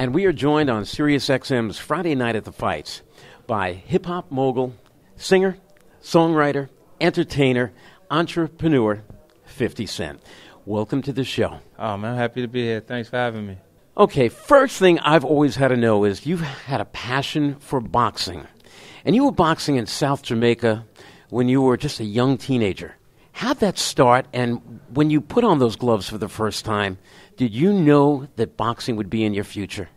And we are joined on SiriusXM's Friday Night at the Fights by Hip-Hop Mogul, singer, songwriter, entertainer, entrepreneur, 50 Cent. Welcome to the show. Oh, man, I'm happy to be here. Thanks for having me. Okay, first thing I've always had to know is you've had a passion for boxing. And you were boxing in South Jamaica when you were just a young teenager. How'd that start? And when you put on those gloves for the first time, did you know that boxing would be in your future?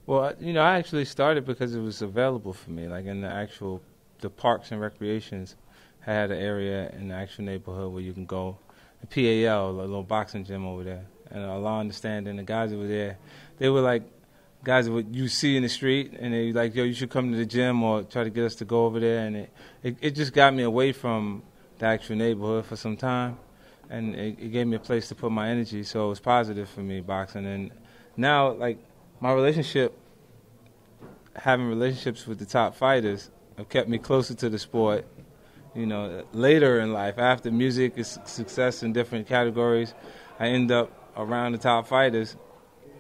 Well, I actually started because it was available for me. Like in the parks and recreations had an area in the actual neighborhood where you can go. The PAL, a little boxing gym over there. And a lot of understanding, the guys that were there, they were like guys that you see in the street, and they like, yo, you should come to the gym or try to get us to go over there. And it just got me away from the actual neighborhood for some time. And it gave me a place to put my energy, so it was positive for me, boxing. And now, like, my having relationships with the top fighters have kept me closer to the sport. Later in life, after music is success in different categories, I end up around the top fighters.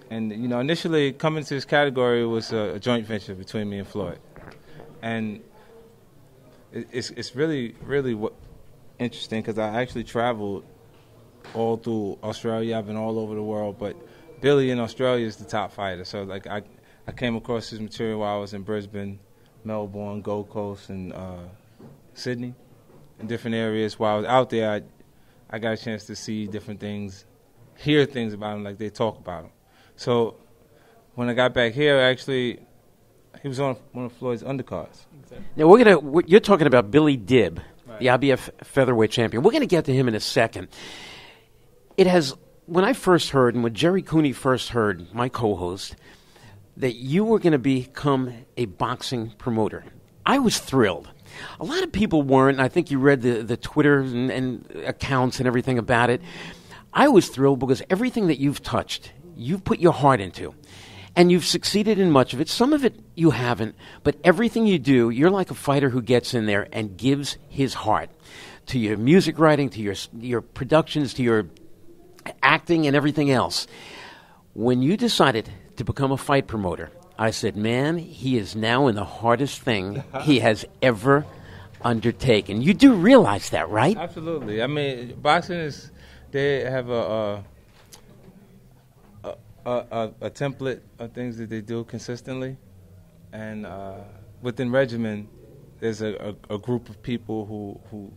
And, initially coming to this category was a joint venture between me and Floyd. And it's really, really interesting because I actually traveled all through Australia. I've been all over the world, but Billy in Australia is the top fighter. So like I came across his material while I was in Brisbane, Melbourne, Gold Coast, and Sydney, in different areas. While I was out there, I got a chance to see different things, hear things about him like they talk about him. So when I got back here, actually, he was on one of Floyd's undercards. Now you're talking about Billy Dibb, right, the IBF featherweight champion. We're going to get to him in a second. When I first heard, and when Jerry Cooney first heard, my co-host, that you were going to become a boxing promoter, I was thrilled. A lot of people weren't, and I think you read the Twitter and accounts and everything about it. I was thrilled because everything that you've touched, you've put your heart into. And you've succeeded in much of it. Some of it you haven't, but everything you do, you're like a fighter who gets in there and gives his heart to your music writing, to your productions, to your acting and everything else. When you decided to become a fight promoter, I said, man, he is now in the hardest thing he has ever undertaken. You do realize that, right? Absolutely. I mean, boxing they have a template of things that they do consistently. And within regimen, there's a group of people who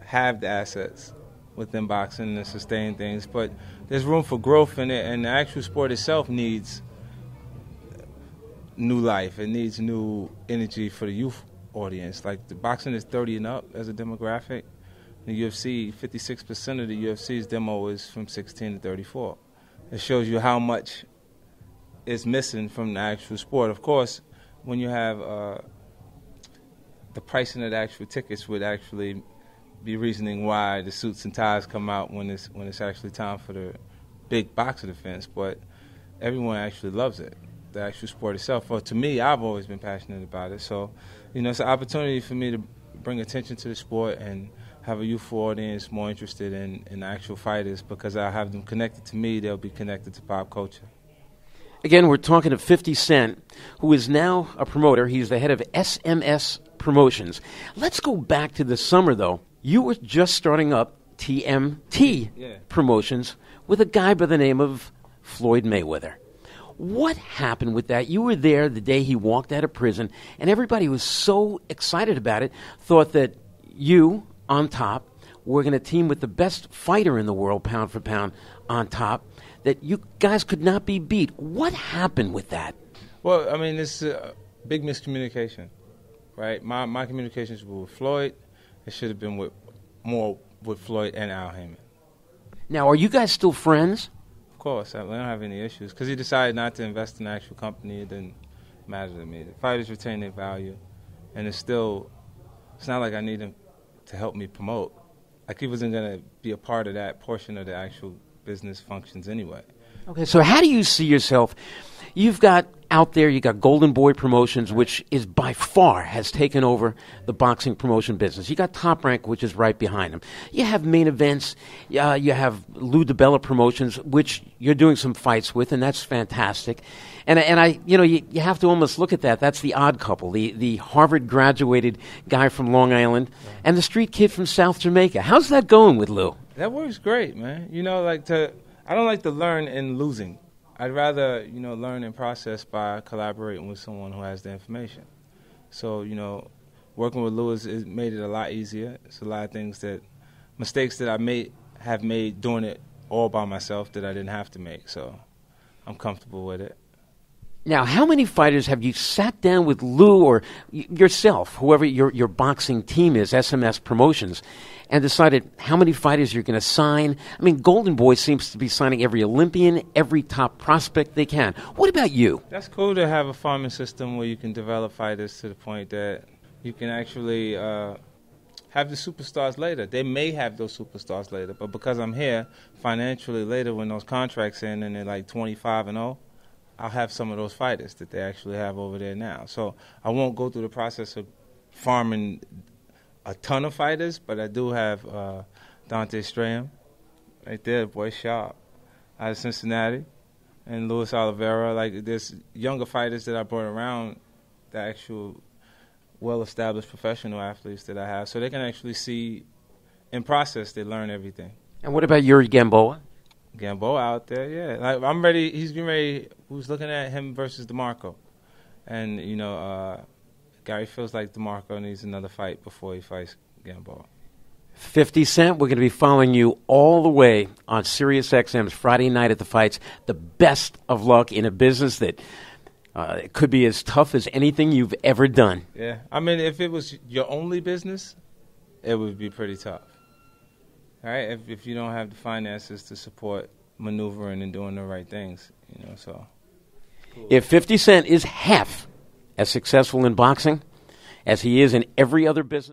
have the assets within boxing to sustain things, but there's room for growth in it, and the actual sport itself needs new life. It needs new energy for the youth audience. Like, the boxing is 30 and up as a demographic. The UFC, 56% of the UFC's demo is from 16 to 34. It shows you how much is missing from the actual sport. Of course, when you have the pricing of the actual tickets would actually be reasoning why the suits and ties come out when it's actually time for the big boxing events, but everyone actually loves it, the actual sport itself. Well, to me, I've always been passionate about it, so it's an opportunity for me to bring attention to the sport and have a youthful audience more interested in actual fighters, because I have them connected to me, they'll be connected to pop culture. Again, we're talking to 50 Cent, who is now a promoter. He's the head of SMS Promotions. Let's go back to the summer, though. You were just starting up TMT Promotions with a guy by the name of Floyd Mayweather. What happened with that? You were there the day he walked out of prison, and everybody was so excited about it, thought that you, on top, were going to team with the best fighter in the world, pound for pound, on top, that you guys could not be beat. What happened with that? Well, I mean, it's a big miscommunication, right? My communications were with Floyd. It should have been more with Floyd and Al Heyman. Now, are you guys still friends? Of course. I don't have any issues. Because he decided not to invest in the actual company. It didn't matter to me. The fighters retain their value. And it's not like I need him to help me promote. Like, he wasn't going to be a part of that portion of the actual business functions anyway. Okay, so how do you see yourself? You've got out there, you got Golden Boy Promotions, which is by far has taken over the boxing promotion business. You got Top Rank, which is right behind them. You have Main Events. You have Lou DiBella Promotions, which you're doing some fights with, and that's fantastic. And I, you have to almost look at that. That's the odd couple, the Harvard graduated guy from Long Island and the street kid from South Jamaica. How's that going with Lou? That works great, man. I don't like to learn in losing. I'd rather, learn and process by collaborating with someone who has the information. So, working with Lou has made it a lot easier. It's a lot of mistakes that I have made doing it all by myself that I didn't have to make. So I'm comfortable with it. Now, how many fighters have you sat down with Lou or yourself, whoever your boxing team is, SMS Promotions, and decided how many fighters you're going to sign? I mean, Golden Boy seems to be signing every Olympian, every top prospect they can. What about you? That's cool to have a farming system where you can develop fighters to the point that you can actually have the superstars later. They may have those superstars later, but because I'm here financially later when those contracts end and they're like 25-0, I'll have some of those fighters that they actually have over there now. So I won't go through the process of farming a ton of fighters, but I do have Dante Strahan right there, boy sharp, out of Cincinnati, and Luis Oliveira. Like, there's younger fighters that I brought around, the actual well-established professional athletes that I have, so they can actually see in process, they learn everything. And what about Yuri Gamboa? Gamboa out there, yeah. Like, I'm ready. He's getting ready. We was looking at him versus DeMarco. And, Gary feels like DeMarco needs another fight before he fights Gamboa. 50 Cent, we're going to be following you all the way on SiriusXM's Friday Night at the Fights. The best of luck in a business that it could be as tough as anything you've ever done. Yeah. I mean, if it was your only business, it would be pretty tough. All right, if you don't have the finances to support maneuvering and doing the right things, so. Cool. If 50 Cent is half as successful in boxing as he is in every other business.